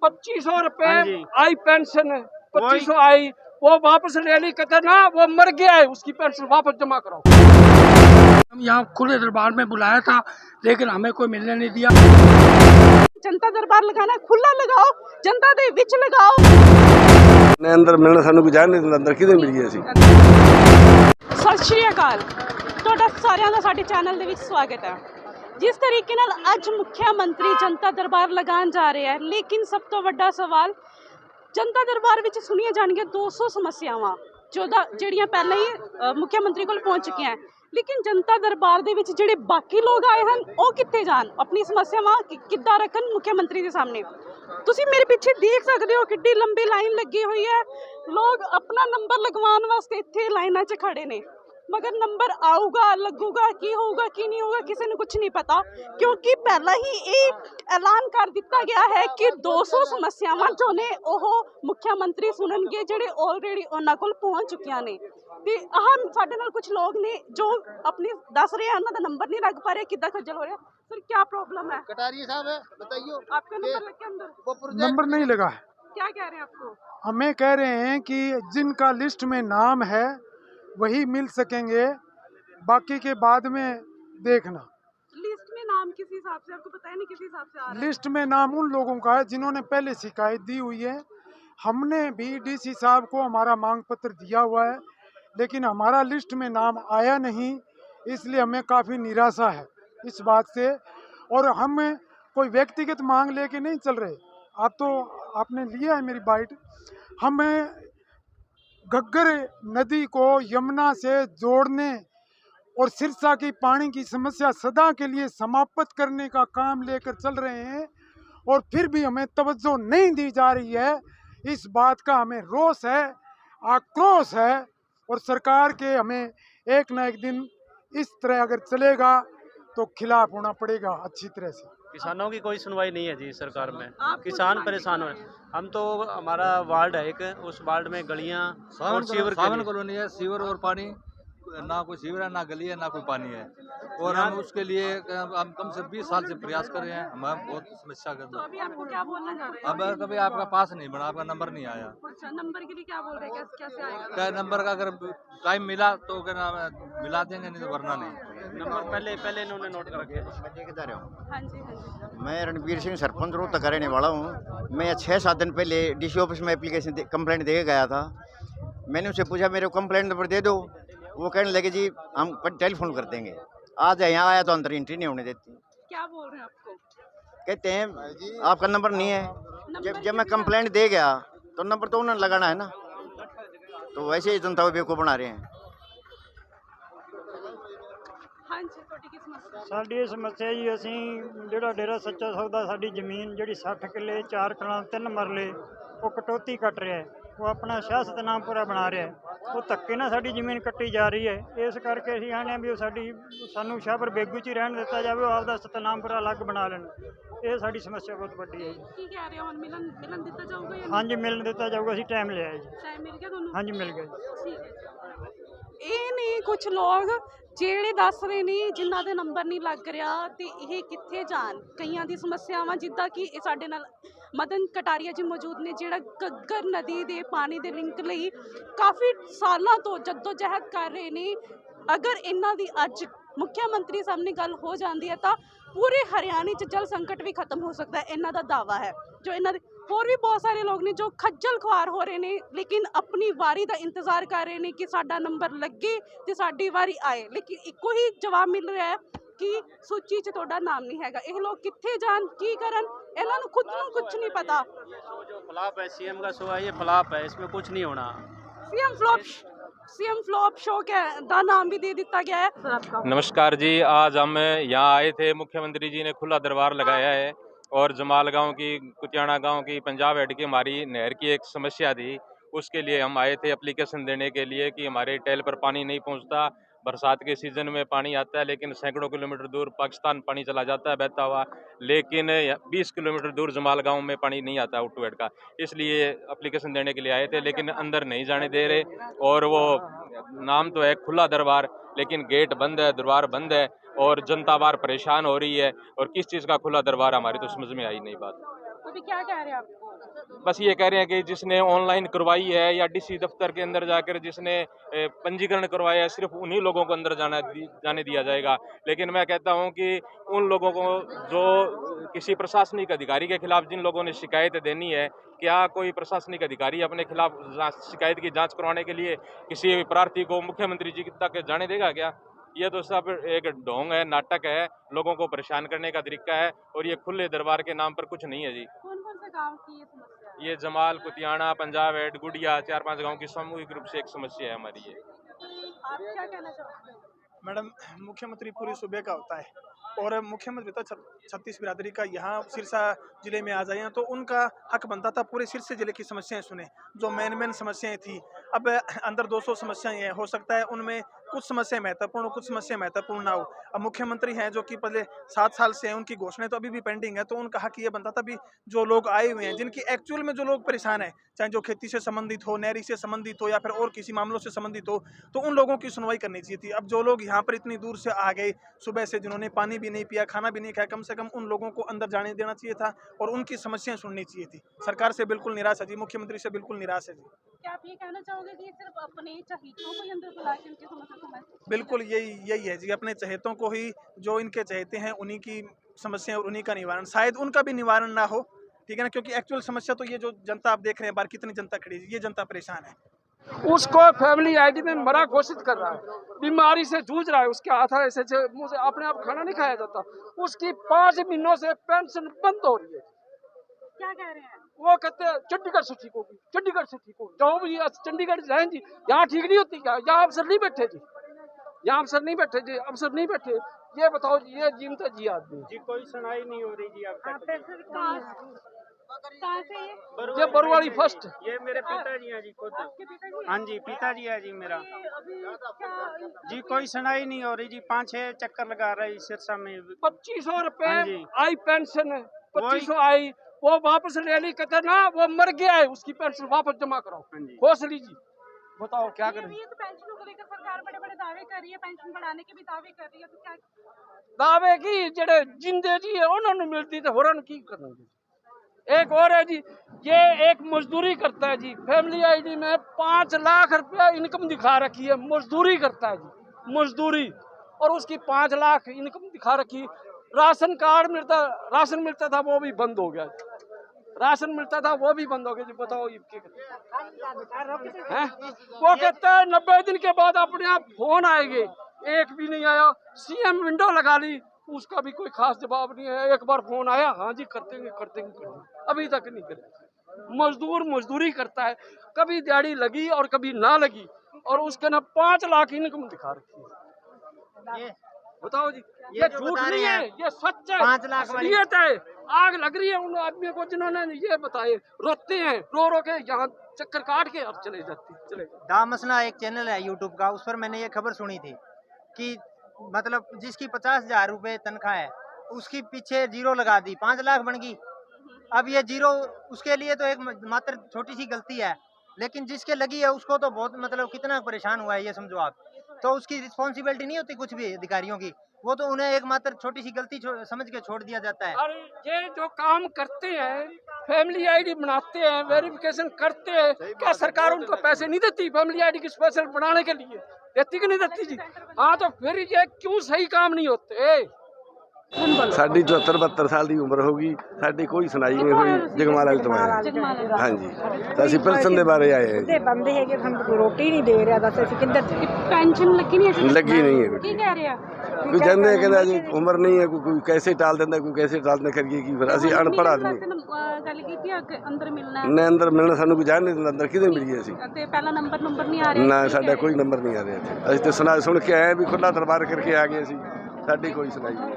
2500 रुपए I pension, 2500 आई, वो वापस ले ली, कहते ना वो मर गया है, उसकी पेंशन वापस जमा कराओ। हम यहाँ खुले दरबार में बुलाया था, लेकिन हमें कोई मिलने नहीं दिया। जनता दरबार लगाना खुला लगाओ, जनता दे विच लगाओ। ने अंदर मिलना सानू भी जान नहीं अंदर किदे मिल गया सी। ਸਤਿ ਸ਼੍ਰੀ ਅਕਾਲ, ਤੁਹਾਡਾ ਸਾਰਿਆਂ ਦਾ ਸਾਡੇ ਚੈਨਲ ਦੇ ਵਿੱਚ ਸਵਾਗਤ ਹੈ। ਜਿਸ ਤਰੀਕੇ ਨਾਲ ਅੱਜ ਮੁੱਖ ਮੰਤਰੀ ਜਨਤਾ ਦਰਬਾਰ ਲਗਾਉਣ ਜਾ ਰਹੇ ਹੈ, ਲੇਕਿਨ ਸਭ ਤੋਂ ਵੱਡਾ ਸਵਾਲ ਜਨਤਾ ਦਰਬਾਰ ਵਿੱਚ ਸੁਣੀਆਂ ਜਾਣਗੀਆਂ 200 ਸਮੱਸਿਆਵਾਂ ਜਿਹੜੀਆਂ ਪਹਿਲਾਂ ਹੀ ਮੁੱਖ ਮੰਤਰੀ ਕੋਲ ਪਹੁੰਚ ਚੁੱਕੀਆਂ, ਲੇਕਿਨ ਜਨਤਾ ਦਰਬਾਰ ਦੇ ਵਿੱਚ ਜਿਹੜੇ ਬਾਕੀ ਲੋਕ ਆਏ ਹਨ ਉਹ ਕਿੱਥੇ ਜਾਣ, ਆਪਣੀ ਸਮੱਸਿਆਵਾਂ ਕਿੱਦਾਂ ਰੱਖਣ ਮੁੱਖ ਮੰਤਰੀ ਦੇ ਸਾਹਮਣੇ। ਤੁਸੀਂ ਮੇਰੇ ਪਿੱਛੇ ਦੇਖ ਸਕਦੇ ਹੋ ਕਿੱਡੀ ਲੰਬੀ ਲਾਈਨ ਲੱਗੀ ਹੋਈ ਹੈ, ਲੋਕ ਆਪਣਾ ਨੰਬਰ ਲਗਵਾਉਣ ਵਾਸਤੇ ਇੱਥੇ ਲਾਈਨਾਂ 'ਚ ਖੜੇ ਨੇ, मगर नंबर आऊगा लगूगा की होगा की नहीं होगा किसी ने कुछ नहीं पता, क्योंकि पहला ही ये ऐलान कर दिता गया है कि 200 समस्यावां जो ने ओह मुख्यमंत्री सुननगे ਜਿਹੜੇ ऑलरेडी ਉਹਨਾਂ ਕੋਲ पहुंच चुकिया ने। ਤੇ ਅਹਮ ਸਾਡੇ ਨਾਲ कुछ लोग ने जो अपनी दस रहे हैं, उन्होंने नंबर नहीं लग पा रहे, कितना खज्जल हो रहा है। सर क्या प्रॉब्लम है? कटारिया साहब बताइए, आपका नंबर लग के अंदर नंबर नहीं लगा है। क्या कह रहे हैं आपको? हमें कह रहे हैं कि जिनका लिस्ट में नाम है वही मिल सकेंगे, बाकी के बाद में देखना। लिस्ट में नाम किस हिसाब से आपको पता है नहीं, किस हिसाब से आ रहा है? लिस्ट में नाम उन लोगों का है जिन्होंने पहले शिकायत दी हुई है। हमने भी डीसी साहब को हमारा मांग पत्र दिया हुआ है, लेकिन हमारा लिस्ट में नाम आया नहीं, इसलिए हमें काफ़ी निराशा है इस बात से। और हम कोई व्यक्तिगत मांग लेके नहीं चल रहे। आप तो आपने लिया है मेरी बाइट। हम घग्गर नदी को यमुना से जोड़ने और सिरसा की पानी की समस्या सदा के लिए समाप्त करने का काम लेकर चल रहे हैं, और फिर भी हमें तवज्जो नहीं दी जा रही है। इस बात का हमें रोष है, आक्रोश है, और सरकार के हमें एक न एक दिन इस तरह अगर चलेगा तो खिलाफ होना पड़ेगा अच्छी तरह से। किसानों की कोई सुनवाई नहीं है जी सरकार में, किसान परेशान हो। हम तो हमारा वार्ड है एक, उस वार्ड में गलियां और सीवर कॉलोनी है, सीवर और पानी ना, कोई सीवर है ना गली है ना कोई पानी है, और हम उसके लिए हम कम से 20 साल से प्रयास कर रहे हैं। हमें बहुत समस्या कर तो अभी आपको क्या बोलना चाह रहे हैं? अब कभी आपका पास नहीं बना, आपका नंबर नहीं आया। अच्छा, नंबर के लिए क्या बोल रहे हैं, कैसे आएगा? क्या नंबर का अगर टाइम मिला तो क्या नाम है, मिला देंगे, नहीं तो वरना नहीं। नंबर पहले इन्होंने नोट कर रखे हैं। हाँ जी हाँ जी। मैं रणबीर सिंह सरपंच रोहतक का रहने वाला हूँ। मैं 6-7 दिन पहले डीसी ऑफिस में एप्लीकेशन कंप्लेंट दे के गया था। मैंने उससे पूछा मेरे को कंप्लेंट नंबर दे दो, वो कहने लगे जी हम टेलीफोन कर देंगे। आज यहाँ आया तो अंदर एंट्री नहीं होने देती। क्या बोल रहे हैं आपको? कहते हैं आपका नंबर नहीं है। जब मैं कंप्लेंट दे गया तो नंबर तो उन्होंने लगाना है ना, तो वैसे ही जनता को बेवकूफ़ बना रहे हैं। हाँ जी, ਤੁਹਾਡੀ ਕੀ ਸਮੱਸਿਆ? ਸਾਡੀ ਇਹ ਸਮੱਸਿਆ ਜੀ, ਅਸੀਂ ਜਿਹੜਾ ਡੇਰਾ ਸੱਚਾ ਸੌਦਾ, ਸਾਡੀ ਜ਼ਮੀਨ ਜਿਹੜੀ 60 ਕਿੱਲੇ 4 ਕਨਾਲ 3 ਮਰਲੇ ਉਹ ਕਟੌਤੀ ਕੱਟ ਰਿਹਾ ਹੈ, ਉਹ ਆਪਣਾ ਸ਼ਾਹ ਸਤਨਾਮਪੁਰਾ ਬਣਾ ਰਿਹਾ ਹੈ, ਉਹ ਧੱਕੇ ਨਾਲ ਸਾਡੀ ਜ਼ਮੀਨ ਕੱਟੀ ਜਾ ਰਹੀ ਹੈ। ਇਸ ਕਰਕੇ ਅਸੀਂ ਆਨੇ ਵੀ ਉਹ ਸਾਨੂੰ ਸ਼ਾਹਪੁਰ ਬੇਗੂ 'ਚ ਹੀ ਰਹਿਣ ਦਿੱਤਾ ਜਾਵੇ, ਉਹ ਆਪਦਾ ਸਤਨਾਮਪੁਰਾ ਅਲੱਗ ਬਣਾ ਲੈਣ। ਇਹ ਸਾਡੀ ਸਮੱਸਿਆ ਬਹੁਤ ਵੱਡੀ ਹੈ ਜੀ। ਕੀ ਕਹਿ ਰਹੇ ਹੋ, ਹੁਣ ਮਿਲਣ ਦਿੱਤਾ ਜਾਊਗਾ ਜਾਂ ਹਾਂਜੀ ਮਿਲਣ ਦਿੱਤਾ ਜਾਊਗਾ, ਅਸੀਂ ਟਾਈਮ ਲਿਆ ਹੈ ਜੀ। ਟਾਈਮ ਮਿਲ ਗਿਆ ਤੁਹਾਨੂੰ? ਹਾਂਜੀ ਮਿਲ ਗਿਆ ਜੀ। ਠੀਕ ਹੈ। ਇਹ ਨੇ ਕੁਝ ਲੋਕ ਜਿਹੜੇ ਦੱਸ ਰਹੇ ਨੇ ਜਿਨ੍ਹਾਂ ਦੇ ਨੰਬਰ ਨਹੀਂ ਲੱਗ ਰਿਹਾ, ਤੇ ਇਹ ਕਿੱਥੇ ਜਾਣ। ਕਈਆਂ ਦੀ ਸਮੱਸਿਆਵਾਂ ਜਿੱਦਾਂ ਕਿ ਇਹ ਸਾਡੇ ਨਾਲ ਮਦਨ ਕਟਾਰੀਆ ਜੀ ਮੌਜੂਦ ਨੇ, ਜਿਹੜਾ ਘੱਗਰ ਨਦੀ ਦੇ ਪਾਣੀ ਦੇ ਲਿੰਕ ਲਈ ਕਾਫੀ ਸਾਲਾਂ ਤੋਂ ਜੱਦੋਜਹਿਦ ਕਰ ਰਹੇ ਨੇ। ਅਗਰ ਇਹਨਾਂ ਦੀ ਅੱਜ ਮੁੱਖ ਮੰਤਰੀ ਸਾਹਮਣੇ ਗੱਲ ਹੋ ਜਾਂਦੀ ਹੈ ਤਾਂ ਪੂਰੇ ਹਰਿਆਣੇ 'ਚ ਜਲ ਸੰਕਟ ਵੀ ਖਤਮ ਹੋ ਸਕਦਾ ਹੈ, ਇਹਨਾਂ ਦਾ ਦਾਅਵਾ ਹੈ। ਜੋ ਇਹਨਾਂ ਦੇ ਹੋਰ ਵੀ ਬਹੁਤ ਸਾਰੇ ਲੋਕ ਨੇ ਜੋ ਖੱਜਲ ਖੁਆਰ ਹੋ ਰਹੇ ਨੇ, ਲੇਕਿਨ ਆਪਣੀ ਵਾਰੀ ਦਾ ਇੰਤਜ਼ਾਰ ਕਰ ਰਹੇ ਨੇ ਕਿ ਸਾਡਾ ਨੰਬਰ ਲੱਗੇ ਤੇ ਸਾਡੀ ਵਾਰੀ ਆਏ, ਲੇਕਿਨ ਇੱਕੋ ਹੀ ਜਵਾਬ ਮਿਲ ਰਿਹਾ ਹੈ कि सूची च ਤੁਹਾਡਾ नाम नहीं हैगा। ये लोग कित्थे जान की करन, इन्हां नूं खुद नूं कुछ नहीं पता। जो फ्लॉप है सीएम का शो है, ये फ्लॉप है, इसमें कुछ नहीं होना। सीएम फ्लॉप शो का नाम भी दे दिया गया है। नमस्कार जी, आज हम यहाँ आए थे, मुख्यमंत्री जी ने खुला दरबार लगाया है, और जमाल गांव की, कुतियाना गांव की, पंजाब हेड की हमारी नहर की एक समस्या थी, उसके लिए हम आए थे एप्लीकेशन देने के लिए कि हमारे टेल पर पानी नहीं पहुंचता। बरसात के सीज़न में पानी आता है, लेकिन सैकड़ों किलोमीटर दूर पाकिस्तान पानी चला जाता है बहता हुआ, लेकिन 20 किलोमीटर दूर जमाल गांव में पानी नहीं आता उट्टू का। इसलिए एप्लीकेशन देने के लिए आए थे, लेकिन अंदर नहीं जाने दे रहे। और वो नाम तो है खुला दरबार, लेकिन गेट बंद है, दरबार बंद है, और जनता बार परेशान हो रही है। और किस चीज़ का खुला दरबार, हमारी तो समझ में आई नहीं बात। तो अभी क्या कह रहे हैं आप? बस ये कह रहे हैं कि जिसने ऑनलाइन करवाई है या डीसी दफ्तर के अंदर जाकर जिसने पंजीकरण करवाया है, सिर्फ उन्हीं लोगों को अंदर जाने दिया जाएगा। लेकिन मैं कहता हूं कि उन लोगों को जो किसी प्रशासनिक अधिकारी के खिलाफ जिन लोगों ने शिकायत देनी है, क्या कोई प्रशासनिक अधिकारी अपने खिलाफ शिकायत की जांच करवाने के लिए किसी प्रार्थी को मुख्यमंत्री जी तक जाने देगा क्या? ये तो सब एक ढोंग है, नाटक है, लोगों को परेशान करने का तरीका है, और ये खुले दरबार के नाम पर कुछ नहीं है जी। कौन कौन से गाँव की ये समस्या है? ये जमाल, कुतियाना, पंजाब एड, गुड़िया, 4-5 गांव की सामूहिक रूप से एक समस्या है हमारी ये। आप क्या कहना चाहोगे? मैडम, मुख्यमंत्री पूरी सूबे का होता है और मुख्यमंत्री तो छत्तीस बिरादरी का यहाँ सिरसा जिले में आ जाए तो उनका हक बनता था पूरे सिरसा जिले की समस्याएं सुने, जो मेन समस्याएं थी। अब अंदर 200 समस्याएं हैं, हो सकता है उनमें कुछ समस्याएं महत्वपूर्ण, कुछ समस्याएं महत्वपूर्ण ना हो। अब मुख्यमंत्री हैं जो कि पहले 7 साल से हैं, उनकी घोषणाएं तो अभी भी पेंडिंग है, तो उनका हक ये बनता था भी जो लोग आए हुए हैं, जिनकी एक्चुअल में जो लोग परेशान है, चाहे जो खेती से संबंधित हो, नहरी से संबंधित हो या फिर और किसी मामलों से संबंधित हो, तो उन लोगों की सुनवाई करनी चाहिए थी। अब जो लोग यहाँ पर इतनी दूर से आ गए, सुबह से जिन्होंने पानी भी नहीं पिया, खाना भी नहीं खाया, कम से कम उन लोगों को अंदर जाने देना चाहिए था और उनकी समस्याएं सुननी चाहिए थी। सरकार से बिल्कुल निराश है जी, मुख्यमंत्री से बिल्कुल निराश है जी। क्या आप ये कहना चाहोगे कि सिर्फ अपने चहेतों को ही अंदर बुला के उनकी समस्या समझ? बिल्कुल यही है जी, अपने चहेतों को ही, जो इनके चहेते हैं उन्हीं की समस्या और उन्हीं का निवारण, शायद उनका भी निवारण ना हो, ठीक है ना, क्योंकि एक्चुअल समस्या तो ये जो जनता आप देख रहे हैं बाहर कितनी जनता खड़ी है, ये जनता परेशान है। उसको फैमिली आईडी में मरा घोषित कर रहा है, बीमारी से जूझ रहा है, उसके हाथ ऐसे मुंह से अपने आप खाना नहीं खाया जाता, उसकी 5 महीनों से पेंशन बंद हो रही है। क्या कह रहे हैं? वो कहते हैं चंडीगढ़ से ठीक होगी, चंडीगढ़ से ठीक होगी, जाओ भी चंडीगढ़ जाए जी, यहाँ ठीक नहीं होती क्या? यहाँ अफसर नहीं बैठे जी, यहाँ अफसर नहीं बैठे जी, अफसर नहीं बैठे। ये बताओ जी, ये जीवता जी आदमी जी, कोई सुनाई नहीं हो रही जी अब तक। कहाँ से ये बरुआड़ी फर्स्ट। ये मेरे पिताजी हैं जी, खुद। आपके पिताजी? हाँ जी, पिताजी है जी मेरा। अभी क्या जी कोई सुनाई नहीं हो रही जी, 5-6 चक्कर लगा रहा है सिरसा में। 2500 हाँ रुपए जी। आई पेंशन है, 2500 आई, वो वापस ले ली, कहते ना वो मर गया है, उसकी पेंशन वापस जमा कराओ। होश लीजिए, बताओ क्या करें। ये तो पेंशनों को लेकर सरकार बड़े बड़े दावे कर रही है, पेंशन बढ़ाने के भी दावे कर रही है, तो क्या दावे की जेड़े जिंदे जी है उन्होंने मिलती तो होरन की करना जी। एक और है जी, ये एक मजदूरी करता है जी, फैमिली आईडी में 5 लाख रुपया इनकम दिखा रखी है, मजदूरी करता है जी, मजदूरी, और उसकी 5 लाख इनकम दिखा रखी। राशन कार्ड राशन मिलता था वो भी बंद हो गया, राशन मिलता था वो भी बंद हो गया जी। बताओ ये क्या है? वो कहता है 90 दिन के बाद अपने आप फोन आएंगे, एक भी नहीं आया। सीएम विंडो लगा ली, उसका भी कोई खास जवाब नहीं है। एक बार फोन आया, हाँ जी कर देंगे, अभी तक नहीं करे। मजदूर मजदूरी करता है, कभी दिहाड़ी लगी और कभी ना लगी, और उसके ना 5 लाख इनकम दिखा रखी है। बताओ जी, ये झूठ नहीं है, ये सच है, 5 लाख असलियत है। आग लग रही है उन आदमियों को जिन्होंने ये बताए, रोते हैं, रो के यहाँ चक्कर काट के और चले जाते। दा मसला एक चैनल है यूट्यूब का, उस पर मैंने ये खबर सुनी थी कि मतलब जिसकी 50,000 रुपए तनख्वाह है, उसकी पीछे जीरो लगा दी, 5 लाख बन गई। अब ये जीरो उसके लिए तो एक मात्र छोटी सी गलती है, लेकिन जिसके लगी है उसको तो बहुत मतलब कितना परेशान हुआ है ये समझो आप। तो उसकी रिस्पॉन्सिबिलिटी नहीं होती कुछ भी अधिकारियों की, वो तो उन्हें एक मात्र छोटी सी गलती समझ के छोड़ दिया जाता है। और ये जो काम करते हैं, फैमिली आईडी बनाते हैं, वेरिफिकेशन करते हैं, क्या सरकार उनको पैसे नहीं देती फैमिली आईडी की स्पेशल बनाने के लिए? देती कि नहीं देती जी? हाँ, तो फिर ये क्यों सही काम नहीं होते? साड़ी 74-72 साल की उम्र होगी, साड़ी कोई सुनाई नहीं हुई। जगमाला तो हाँ जी, असं पेंशन के बारे आए हैं। बंदे है कि हम रोटी नहीं दे रहा, दस ਅਸੀਂ ਕਿੱਧਰ ਜਾਈਏ? पेंशन लगी नहीं है? लगी नहीं है। की कह रहे हैं? कोई कहते हैं कहता जी उम्र नहीं है, कोई कैसे टाल देता, कोई कैसे टालने करिए कि फिर असं अनपढ़ आदमी गल की अंदर मिलना है, ने अंदर मिलना सानू कोई जान नहीं दिंदा, अंदर किदे मिलीए ਅਸੀਂ? ते पहला नंबर नहीं आ रहा ना साडा कोई नंबर नहीं आ रहा। ਅਸੀਂ तो सुन के आए भी खुला दरबार करके आ गए ਅਸੀਂ, साडी कोई सुनाई नहीं।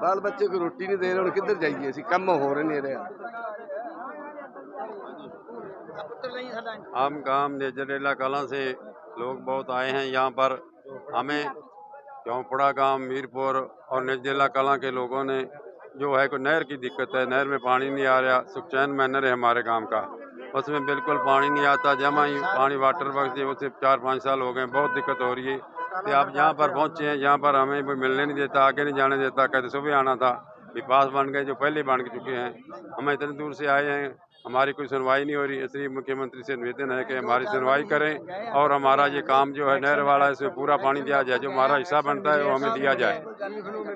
बाल बच्चे को रोटी नहीं दे रहे, किधर जाइए? ਅਸੀਂ ਕੰਮ हो रहे नहीं रहा। हम गांव नेजरेला कलां से लोग बहुत आए हैं यहाँ पर। हमें चौपड़ा गांव, मीरपुर और नेजरेला कलां के लोगों ने जो है कोई नहर की दिक्कत है, नहर में पानी नहीं आ रहा। सुखचैन मैनर है हमारे गांव का, उसमें बिल्कुल पानी नहीं आता, जमा ही पानी वाटर वर्क से उसे 4-5 साल हो गए, बहुत दिक्कत हो रही है। कि आप यहाँ पर पहुँचे हैं, यहाँ पर हमें कोई मिलने नहीं देता, आगे नहीं जाने देता। कहते सुबह आना था, भी पास बन गए जो पहले बन चुके हैं। हम इतनी दूर से आए हैं, हमारी कोई सुनवाई नहीं हो रही। इसलिए मुख्यमंत्री से निवेदन है कि हमारी सुनवाई करें और हमारा ये काम जो है नहर वाला, इसमें पूरा पानी दिया जाए, जो हमारा हिस्सा बनता है वो हमें दिया जाए।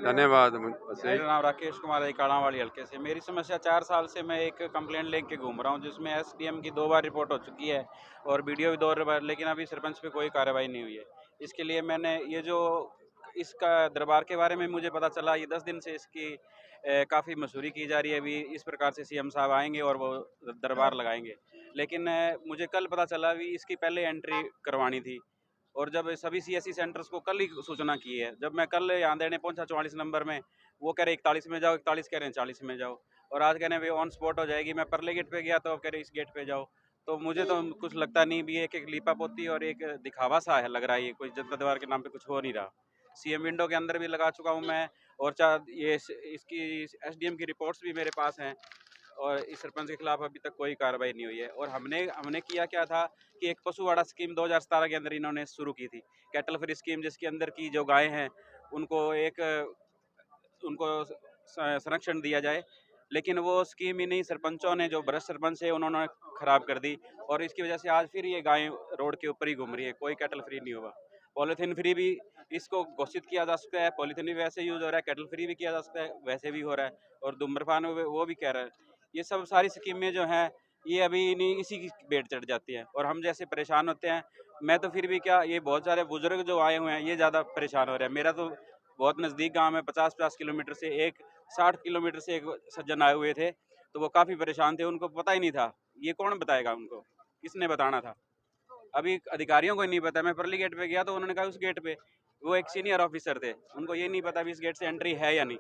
धन्यवाद। मेरा नाम राकेश कुमार है, कालांवाली हल्के से। मेरी समस्या 4 साल से मैं एक कंप्लेंट लेके घूम रहा हूँ, जिसमें एसडीएम की 2 बार रिपोर्ट हो चुकी है और वीडियो भी 2 बार, लेकिन अभी सरपंच पे कोई कार्रवाई नहीं हुई है। इसके लिए मैंने ये जो इसका दरबार के बारे में मुझे पता चला, ये 10 दिन से इसकी काफ़ी मशहूरी की जा रही है। अभी इस प्रकार से सीएम साहब आएंगे और वो दरबार लगाएंगे, लेकिन मुझे कल पता चला भी इसकी पहले एंट्री करवानी थी। और जब सभी सीएससी सेंटर्स को कल ही सूचना की है, जब मैं कल यहाँ देने पहुँचा 44 नंबर में, वो कह रहे 41 में जाओ, 41 कह रहे हैं 40 में जाओ, और आज कह रहे हैं ऑन स्पॉट हो जाएगी। मैं परले गेट पे गया तो अब कह रहे इस गेट पे जाओ। तो मुझे तो कुछ लगता नहीं भी, एक लीपा पोती और एक दिखावा सा है लग रहा है। ये कोई जनता दरबार के नाम पे कुछ हो नहीं रहा। सीएम विंडो के अंदर भी लगा चुका हूँ मैं, और ये इसकी एसडीएम की रिपोर्ट्स भी मेरे पास हैं, और इस सरपंच के खिलाफ अभी तक कोई कार्रवाई नहीं हुई है। और हमने किया क्या था कि एक पशुवाड़ा स्कीम 2017 के अंदर इन्होंने शुरू की थी, कैटल फ्री स्कीम, जिसके अंदर की जो गायें हैं उनको संरक्षण दिया जाए। लेकिन वो स्कीम ही नहीं, सरपंचों ने, जो भ्रष्ट सरपंच है, उन्होंने ख़राब कर दी, और इसकी वजह से आज फिर ये गायें रोड के ऊपर ही घूम रही है। कोई कैटल फ्री नहीं हुआ। पॉलीथीन फ्री भी इसको घोषित किया जा सकता है, पॉलीथीन भी वैसे यूज़ हो रहा है, कैटल फ्री भी किया जा सकता है, वैसे भी हो रहा है, और धूम्रपान वो भी कह रहा है। ये सब सारी स्कीमें जो हैं, ये अभी नहीं इसी की भेंट चढ़ जाती है, और हम जैसे परेशान होते हैं। मैं तो फिर भी क्या, ये बहुत सारे बुजुर्ग जो आए हुए हैं, ये ज़्यादा परेशान हो रहे हैं। मेरा तो बहुत नज़दीक गांव है, 50-50 किलोमीटर से, 60 किलोमीटर से एक सज्जन आए हुए थे, तो वो काफ़ी परेशान थे। उनको पता ही नहीं था, ये कौन बताएगा उनको, किसने बताना था। अभी अधिकारियों को ही नहीं पता। मैं परली गेट पे गया तो उन्होंने कहा उस गेट पे, वो एक सीनियर ऑफिसर थे, उनको ये नहीं पता भी इस गेट से एंट्री है या नहीं।